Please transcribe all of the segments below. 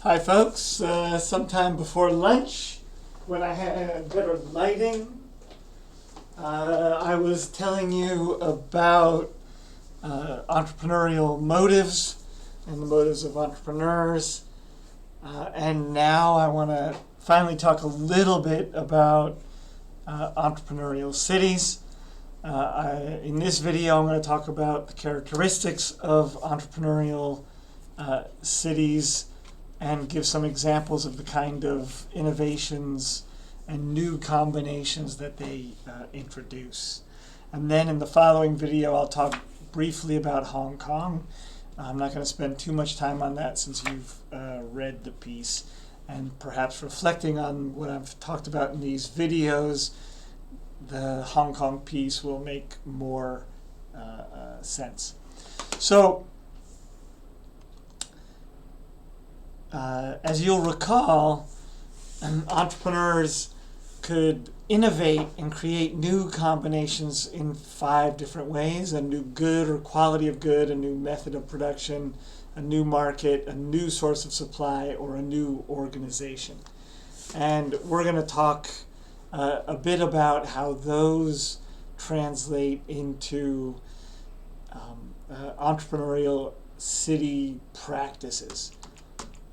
Hi folks, sometime before lunch when I had better lighting, I was telling you about entrepreneurial motives and the motives of entrepreneurs, and now I want to finally talk a little bit about entrepreneurial cities. In this video I'm going to talk about the characteristics of entrepreneurial cities and give some examples of the kind of innovations and new combinations that they introduce. And then in the following video I'll talk briefly about Hong Kong. I'm not going to spend too much time on that since you've read the piece, and perhaps reflecting on what I've talked about in these videos, the Hong Kong piece will make more sense. So, as you'll recall, entrepreneurs could innovate and create new combinations in 5 different ways: a new good or quality of good, a new method of production, a new market, a new source of supply, or a new organization. And we're going to talk a bit about how those translate into entrepreneurial city practices.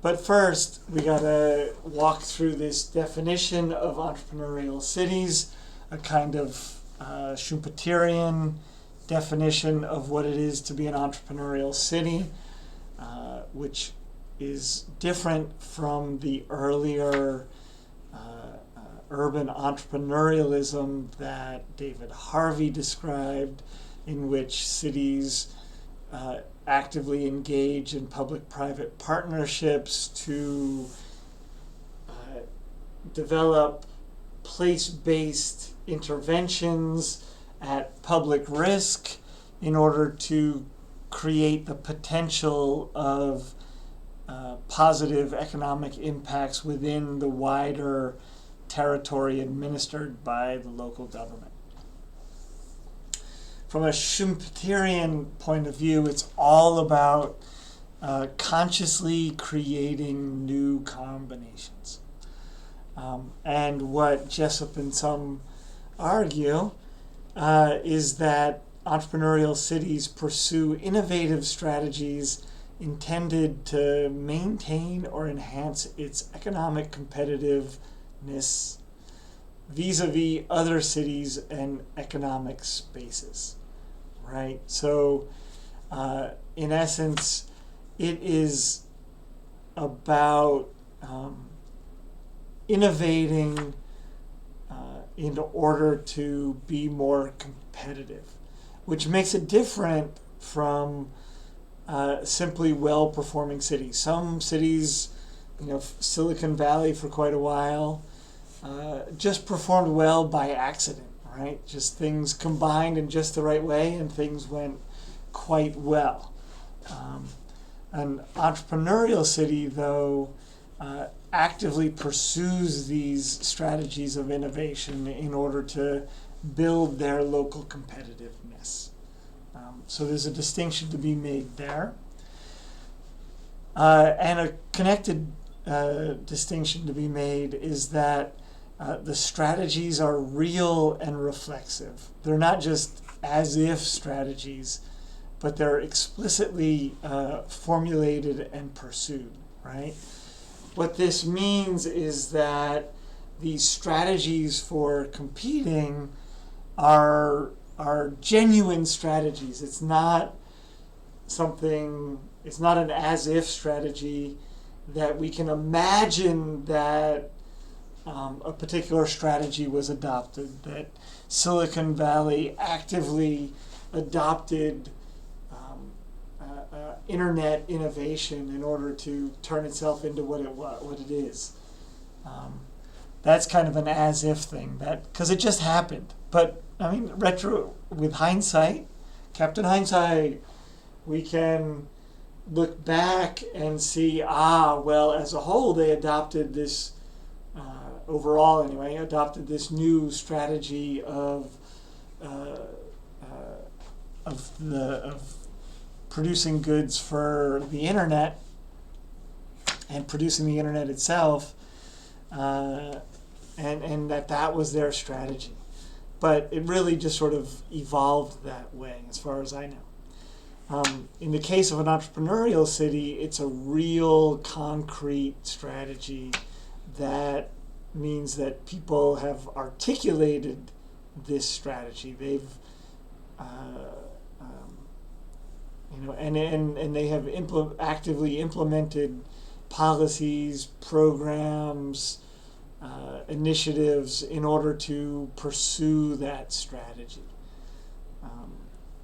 But first, we gotta walk through this definition of entrepreneurial cities, a kind of Schumpeterian definition of what it is to be an entrepreneurial city, which is different from the earlier urban entrepreneurialism that David Harvey described, in which cities actively engage in public-private partnerships to develop place-based interventions at public risk in order to create the potential of positive economic impacts within the wider territory administered by the local government. From a Schumpeterian point of view, it's all about consciously creating new combinations. And what Jessup and some argue is that entrepreneurial cities pursue innovative strategies intended to maintain or enhance its economic competitiveness vis-a-vis other cities and economic spaces. Right? So, in essence, it is about innovating in order to be more competitive, which makes it different from simply well-performing cities. Some cities, Silicon Valley for quite a while, just performed well by accident. Right? Just things combined in just the right way and things went quite well. An entrepreneurial city, though, actively pursues these strategies of innovation in order to build their local competitiveness. So there's a distinction to be made there. And a connected distinction to be made is that the strategies are real and reflexive. They're not just as-if strategies, but they're explicitly formulated and pursued, right? What this means is that these strategies for competing are genuine strategies. It's not an as-if strategy that we can imagine that a particular strategy was adopted, that Silicon Valley actively adopted internet innovation in order to turn itself into what it is. That's kind of an as-if thing, because it just happened. But I mean, with hindsight, Captain Hindsight, we can look back and see, well, as a whole, they adopted this. Overall, anyway, adopted this new strategy of producing goods for the internet, and producing the internet itself, and that was their strategy. But it really just sort of evolved that way, as far as I know. In the case of an entrepreneurial city, it's a real concrete strategy that means that people have articulated this strategy. They've, and they have actively implemented policies, programs, initiatives in order to pursue that strategy.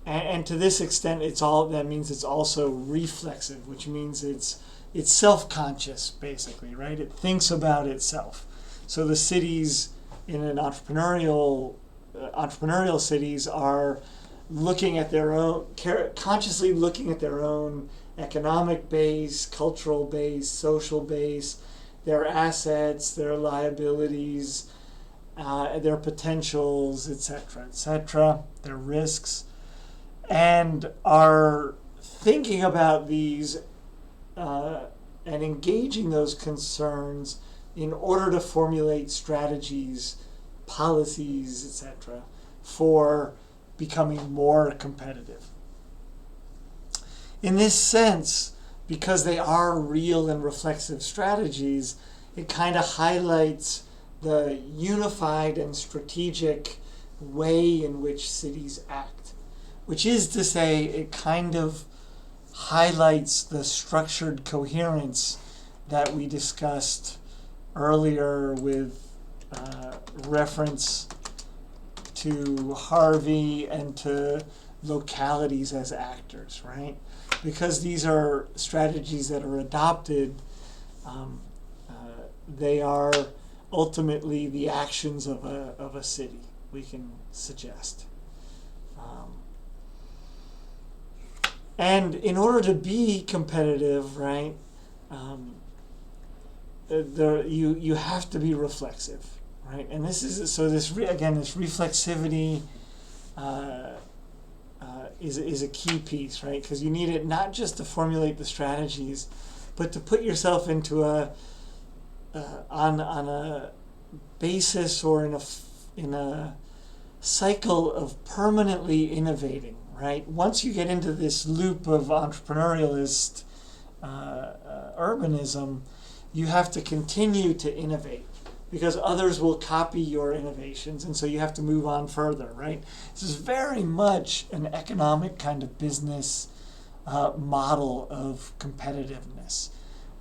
And to this extent, that means it's also reflexive, which means it's self-conscious, basically, right? It thinks about itself. So the cities in an entrepreneurial cities are looking at their own, consciously looking at their own economic base, cultural base, social base, their assets, their liabilities, their potentials, etc., their risks, and are thinking about these and engaging those concerns in order to formulate strategies, policies, etc., for becoming more competitive. In this sense, because they are real and reflexive strategies, it kind of highlights the unified and strategic way in which cities act, which is to say, it kind of highlights the structured coherence that we discussed earlier with reference to Harvey and to localities as actors, right? Because these are strategies that are adopted, they are ultimately the actions of a city, we can suggest. And in order to be competitive, right, you have to be reflexive, right? And this is this reflexivity is a key piece, right? Because you need it not just to formulate the strategies, but to put yourself into on a basis or in a cycle of permanently innovating, right? Once you get into this loop of entrepreneurialist urbanism, you have to continue to innovate because others will copy your innovations, and so you have to move on further, right? This is very much an economic kind of business model of competitiveness.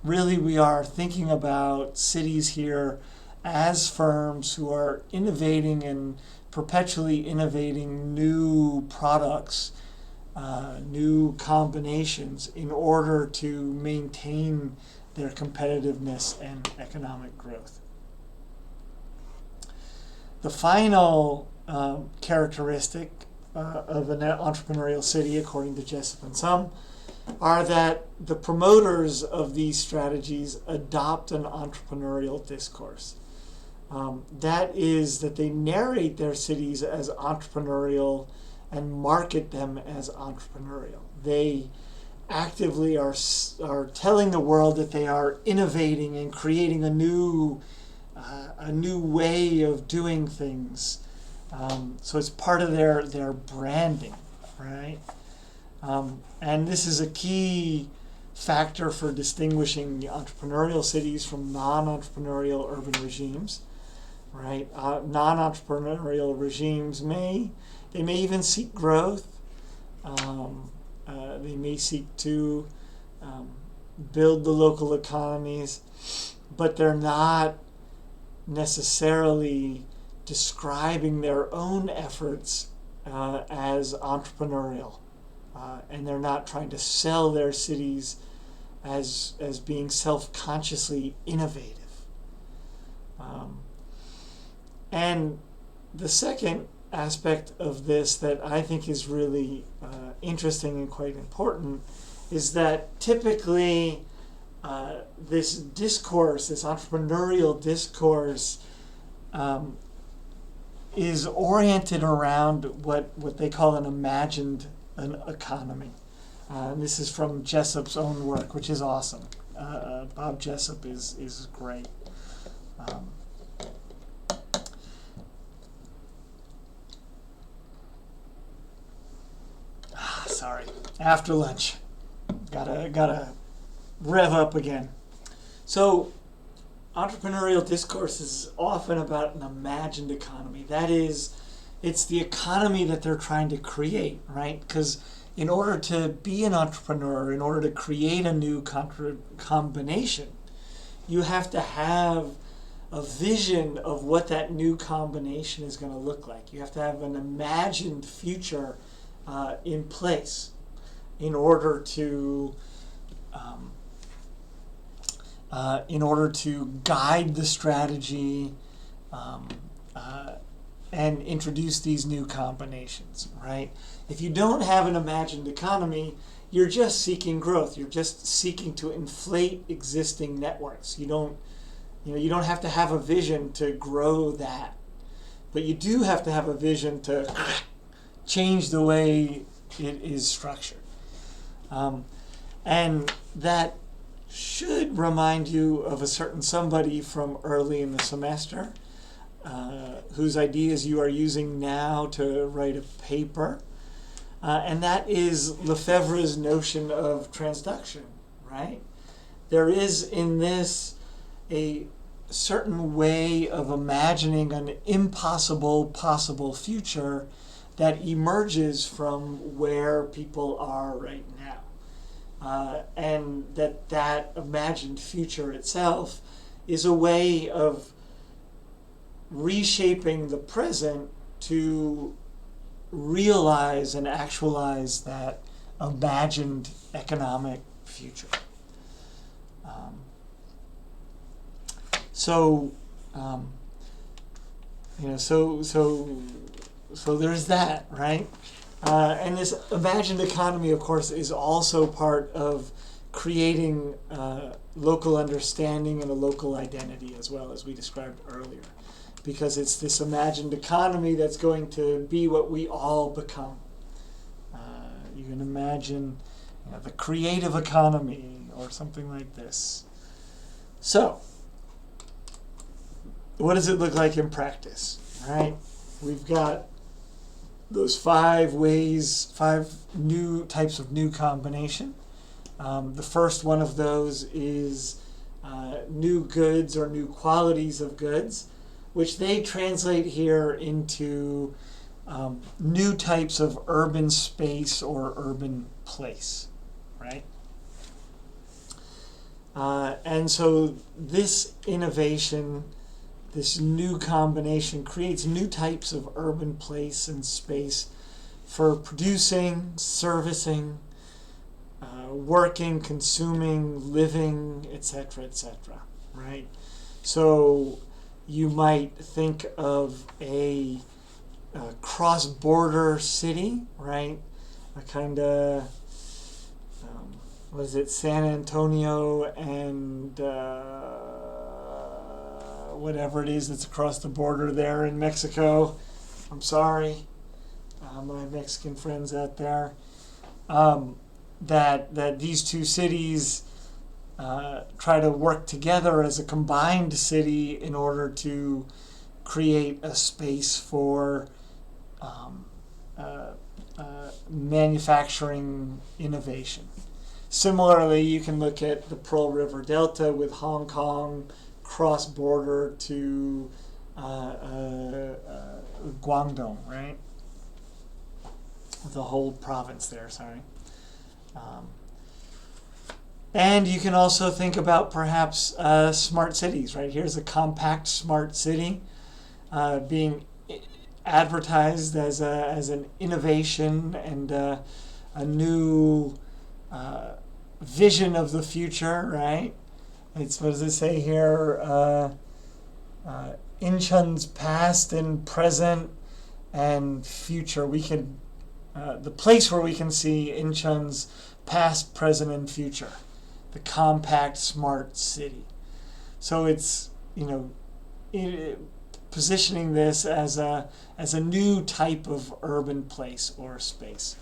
Really, we are thinking about cities here as firms who are innovating and perpetually innovating new products, new combinations in order to maintain their competitiveness and economic growth. The final characteristic of an entrepreneurial city, according to Jessup and some, are that the promoters of these strategies adopt an entrepreneurial discourse. That is, that they narrate their cities as entrepreneurial and market them as entrepreneurial. They actively are telling the world that they are innovating and creating a new way of doing things. So it's part of their branding, right? And this is a key factor for distinguishing entrepreneurial cities from non-entrepreneurial urban regimes, right? Non-entrepreneurial regimes may even seek growth. They may seek to build the local economies, but they're not necessarily describing their own efforts as entrepreneurial, and they're not trying to sell their cities as being self-consciously innovative. And the second aspect of this that I think is really interesting and quite important is that typically this discourse, this entrepreneurial discourse, is oriented around what they call an imagined economy. This is from Jessup's own work, which is awesome. Bob Jessup is great. Sorry, after lunch, gotta rev up again. So, entrepreneurial discourse is often about an imagined economy. That is, it's the economy that they're trying to create, right? Because in order to be an entrepreneur, in order to create a new combination, you have to have a vision of what that new combination is going to look like. You have to have an imagined future in place in order to guide the strategy and introduce these new combinations, right? If you don't have an imagined economy, you're just seeking growth. You're just seeking to inflate existing networks. You don't have to have a vision to grow that, but you do have to have a vision to change the way it is structured. And that should remind you of a certain somebody from early in the semester whose ideas you are using now to write a paper. And that is Lefebvre's notion of transduction, right? There is in this a certain way of imagining an impossible possible future that emerges from where people are right now. And that imagined future itself is a way of reshaping the present to realize and actualize that imagined economic future. So there's that, right? And this imagined economy, of course, is also part of creating local understanding and a local identity as well, as we described earlier. Because it's this imagined economy that's going to be what we all become. You can imagine the creative economy or something like this. So, what does it look like in practice, right? We've got those 5 new types of new combination. The first one of those is new goods or new qualities of goods, which they translate here into new types of urban space or urban place, right? And so this innovation, this new combination, creates new types of urban place and space for producing, servicing, working, consuming, living, etc., right? So you might think of a cross-border city, right? A kind of, San Antonio and whatever it is that's across the border there in Mexico. I'm sorry, my Mexican friends out there. That these two cities try to work together as a combined city in order to create a space for manufacturing innovation. Similarly, you can look at the Pearl River Delta with Hong Kong cross-border to Guangdong, right? The whole province there, sorry. And you can also think about perhaps smart cities, right? Here's a compact smart city being advertised as an innovation and a new vision of the future, right? It's, what does it say here? Incheon's past and present and future. We can, the place where we can see Incheon's past, present, and future. The compact smart city. So it's, positioning this as a new type of urban place or space.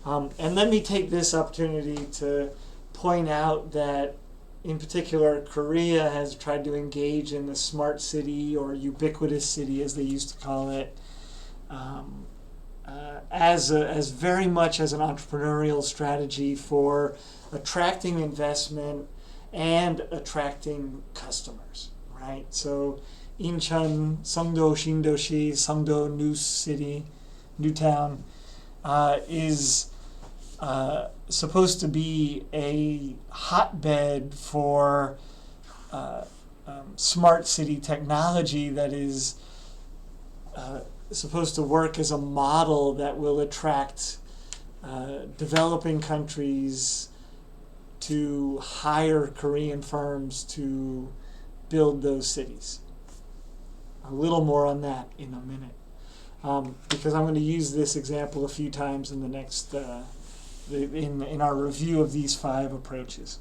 And let me take this opportunity to point out that in particular, Korea has tried to engage in the smart city or ubiquitous city, as they used to call it, as very much as an entrepreneurial strategy for attracting investment and attracting customers, right? So Incheon, Songdo, Shindoshi, Songdo, New City, New Town, is supposed to be a hotbed for smart city technology that is supposed to work as a model that will attract developing countries to hire Korean firms to build those cities. A little more on that in a minute, because I'm going to use this example a few times in the next in our review of these 5 approaches.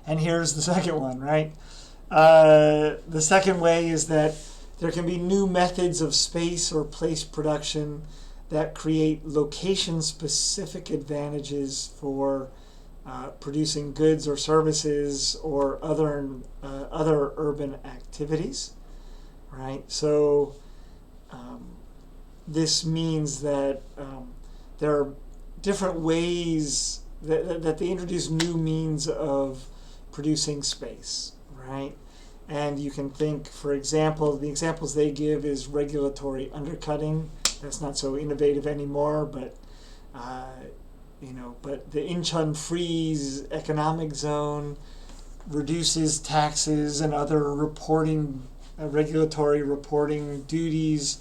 And here's the second one, right? The second way is that there can be new methods of space or place production that create location-specific advantages for producing goods or services or other urban activities, right? So this means that there are different ways that they introduce new means of producing space, right? And you can think, for example, the examples they give is regulatory undercutting. That's not so innovative anymore, but but the Incheon Freeze economic zone reduces taxes and other regulatory reporting duties,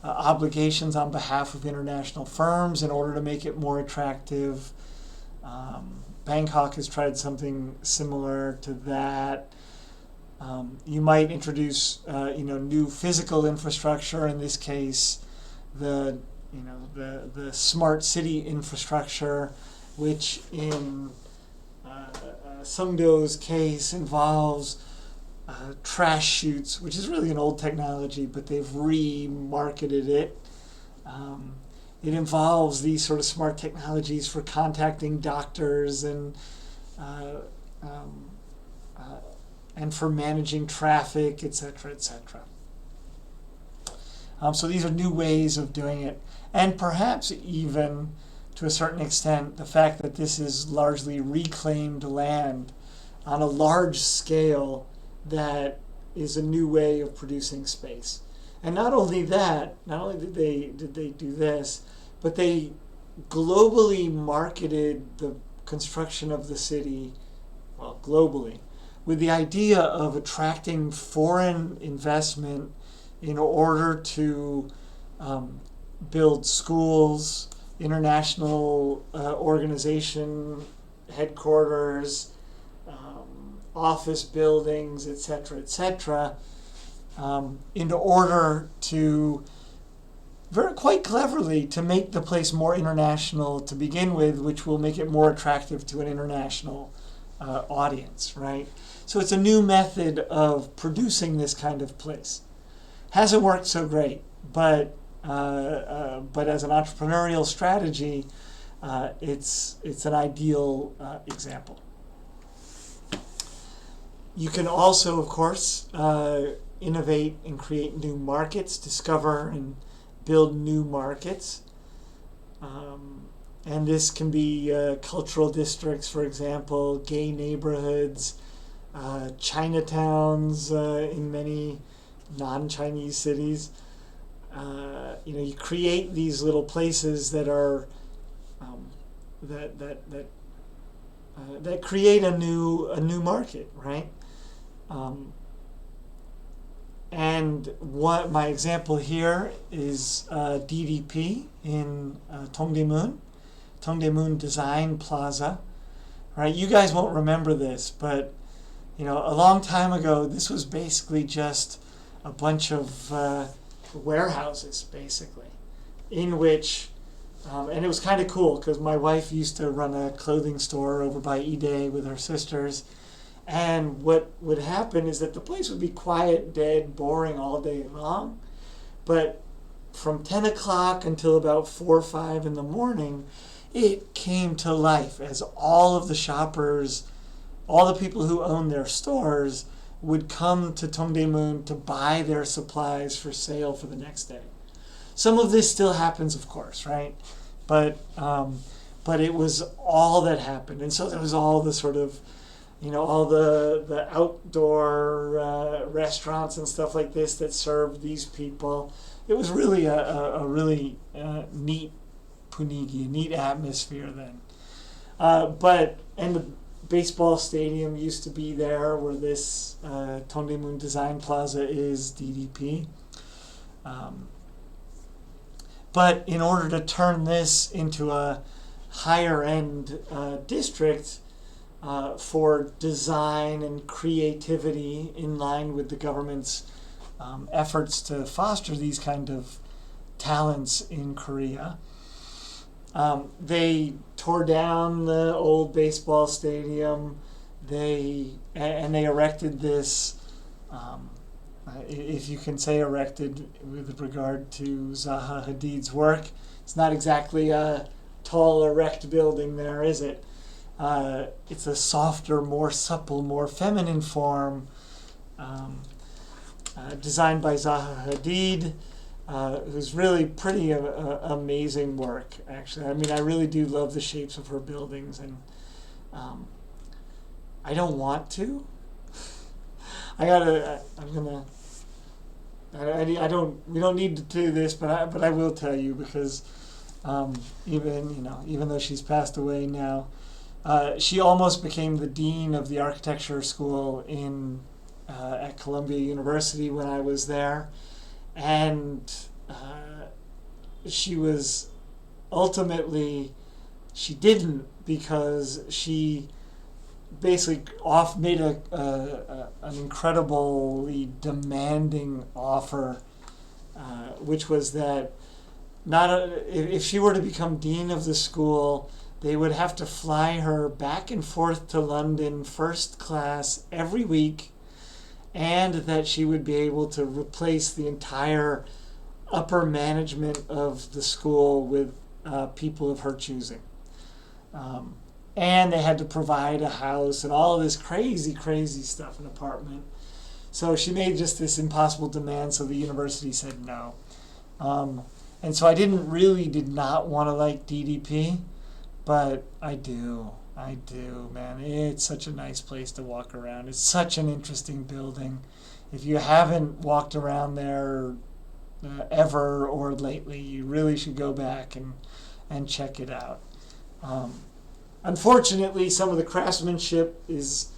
obligations on behalf of international firms in order to make it more attractive. Bangkok has tried something similar to that. You might introduce, new physical infrastructure. In this case, the smart city infrastructure, which in Sungdo's case involves trash chutes, which is really an old technology, but they've remarketed it. It involves these sort of smart technologies for contacting doctors and for managing traffic, etc., etc. So these are new ways of doing it, and perhaps even to a certain extent, the fact that this is largely reclaimed land on a large scale that is a new way of producing space. And not only that, not only did they do this, but they globally marketed the construction of the city, well, globally, with the idea of attracting foreign investment in order to build schools, international organization headquarters, office buildings, etc., etc., in order to quite cleverly to make the place more international to begin with, which will make it more attractive to an international audience, right? So it's a new method of producing this kind of place. Hasn't worked so great, but as an entrepreneurial strategy, it's an ideal example. You can also, of course, innovate and create new markets, discover and build new markets. And this can be cultural districts, for example, gay neighborhoods, Chinatowns in many non-Chinese cities. You create these little places that are that create a new market, right? And what my example here is DDP in Tongdaemun Design Plaza, right? You guys won't remember this, but a long time ago, this was basically just a bunch of warehouses, basically, in which, and it was kind of cool because my wife used to run a clothing store over by E-Day with her sisters, and what would happen is that the place would be quiet, dead, boring all day long, but from 10 o'clock until about 4 or 5 in the morning, it came to life as all of the shoppers all the people who own their stores would come to Tongdaemun to buy their supplies for sale for the next day. Some of this still happens, of course, right? But it was all that happened. And so there was all the sort of, all the outdoor restaurants and stuff like this that served these people. It was really a really neat punigi, a neat atmosphere then. And the baseball stadium used to be there where this Tongdaemun Design Plaza is, DDP. But in order to turn this into a higher end district for design and creativity in line with the government's efforts to foster these kind of talents in Korea, they tore down the old baseball stadium. They erected this, if you can say erected with regard to Zaha Hadid's work. It's not exactly a tall, erect building there, is it? It's a softer, more supple, more feminine form, designed by Zaha Hadid, who's really pretty amazing work, actually. I mean, I really do love the shapes of her buildings, and I don't want to. We don't need to do this, but I will tell you, because even though she's passed away now, she almost became the dean of the architecture school at Columbia University when I was there, and she was ultimately, she didn't, because she basically made an incredibly demanding offer, which was that if she were to become dean of the school, they would have to fly her back and forth to London first class every week, and that she would be able to replace the entire upper management of the school with people of her choosing. And they had to provide a house and all of this crazy, crazy stuff, an apartment. So she made just this impossible demand, so the university said no. And so I did not want to like DDP, but I do, man. It's such a nice place to walk around. It's such an interesting building. If you haven't walked around there ever or lately, you really should go back and check it out. Unfortunately, some of the craftsmanship is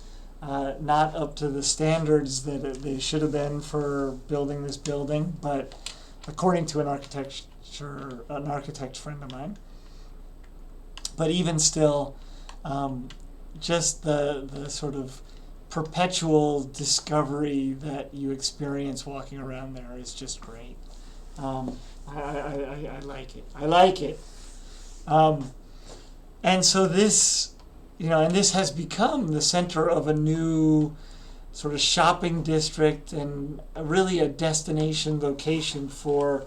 not up to the standards that they should have been for building this building, but according to an architect friend of mine. But even still, just the sort of perpetual discovery that you experience walking around there is just great. I like it. And so this, and this has become the center of a new sort of shopping district and really a destination location for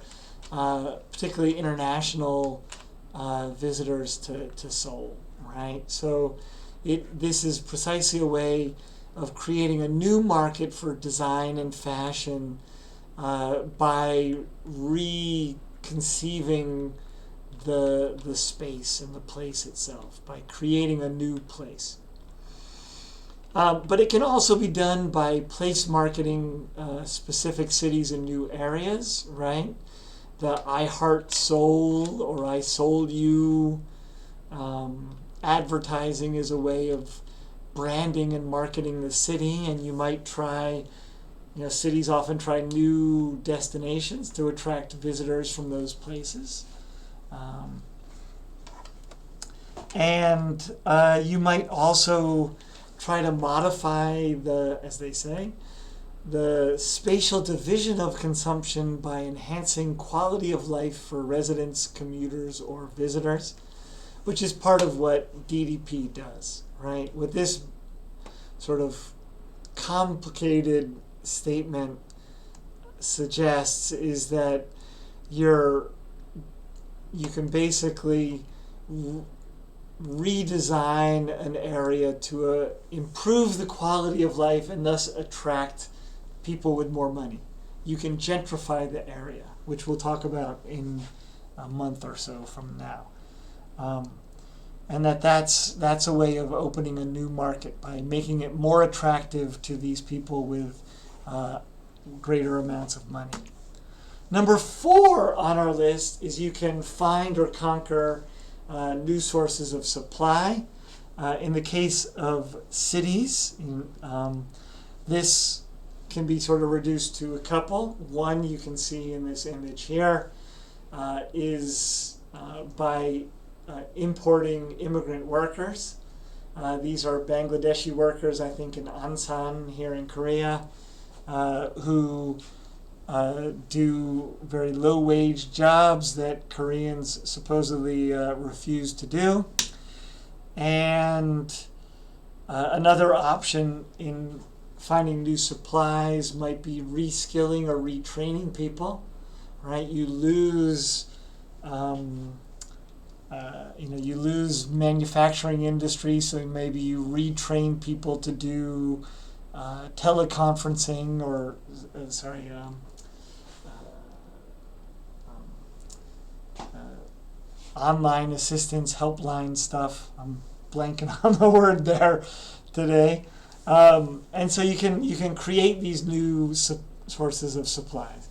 particularly international visitors to Seoul, right? So this is precisely a way of creating a new market for design and fashion by reconceiving the space and the place itself, by creating a new place. But it can also be done by place marketing specific cities in new areas, right? The I Heart Seoul or I Sold You advertising is a way of branding and marketing the city, and you might try, cities often try new destinations to attract visitors from those places. And you might also try to modify as they say, the spatial division of consumption by enhancing quality of life for residents, commuters, or visitors, which is part of what DDP does, right? What this sort of complicated statement suggests is that you can basically redesign an area to improve the quality of life and thus attract people with more money. You can gentrify the area, which we'll talk about in a month or so from now. And that's a way of opening a new market by making it more attractive to these people with greater amounts of money. Number 4 on our list is you can find or conquer new sources of supply. In the case of cities, this can be sort of reduced to a couple. One you can see in this image here is by importing immigrant workers. These are Bangladeshi workers, I think in Ansan here in Korea, who do very low-wage jobs that Koreans supposedly refuse to do. And another option in finding new supplies might be reskilling or retraining people. Right? You lose, you lose manufacturing industry, so maybe you retrain people to do teleconferencing or online assistance, helpline stuff. I'm blanking on the word there today. And so you can create these new sources of supplies.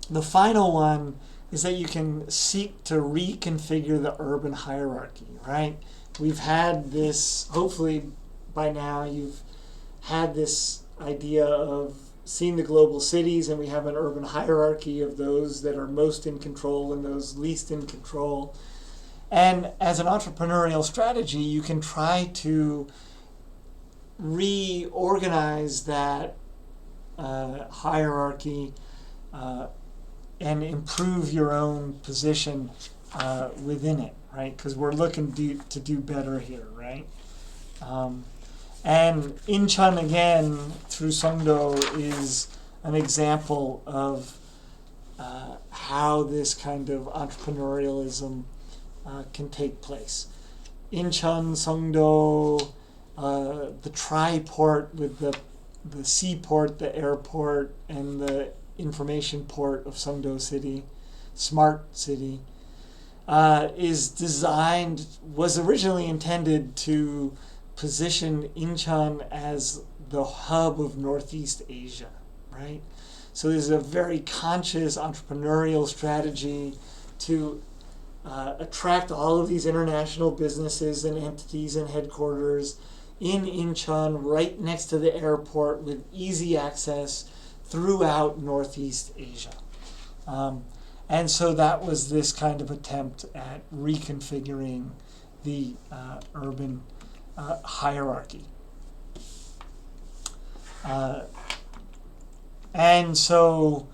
The final one is that you can seek to reconfigure the urban hierarchy, right? We've had this, hopefully by now you've had this idea of seeing the global cities, and we have an urban hierarchy of those that are most in control and those least in control. And as an entrepreneurial strategy, you can try to reorganize that hierarchy and improve your own position within it, right? Because we're looking to do better here, right? And Incheon, again, through Songdo, is an example of how this kind of entrepreneurialism can take place. Incheon, Songdo, the tri-port with the seaport, the airport, and the information port of Songdo City, Smart City, was originally intended to position Incheon as the hub of Northeast Asia, right? So there's a very conscious entrepreneurial strategy to attract all of these international businesses and entities and headquarters in Incheon, right next to the airport, with easy access throughout Northeast Asia. And so that was this kind of attempt at reconfiguring the urban hierarchy. And so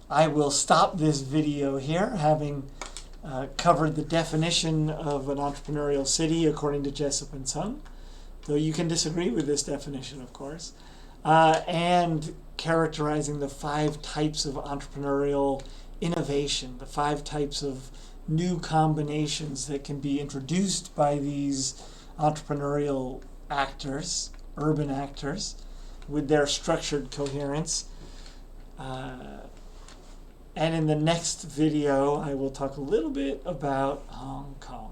I will stop this video here, having covered the definition of an entrepreneurial city according to Jessup and Sung, though you can disagree with this definition, of course, and characterizing the 5 types of entrepreneurial innovation, the 5 types of new combinations that can be introduced by these entrepreneurial actors, urban actors, with their structured coherence. And in the next video, I will talk a little bit about Hong Kong.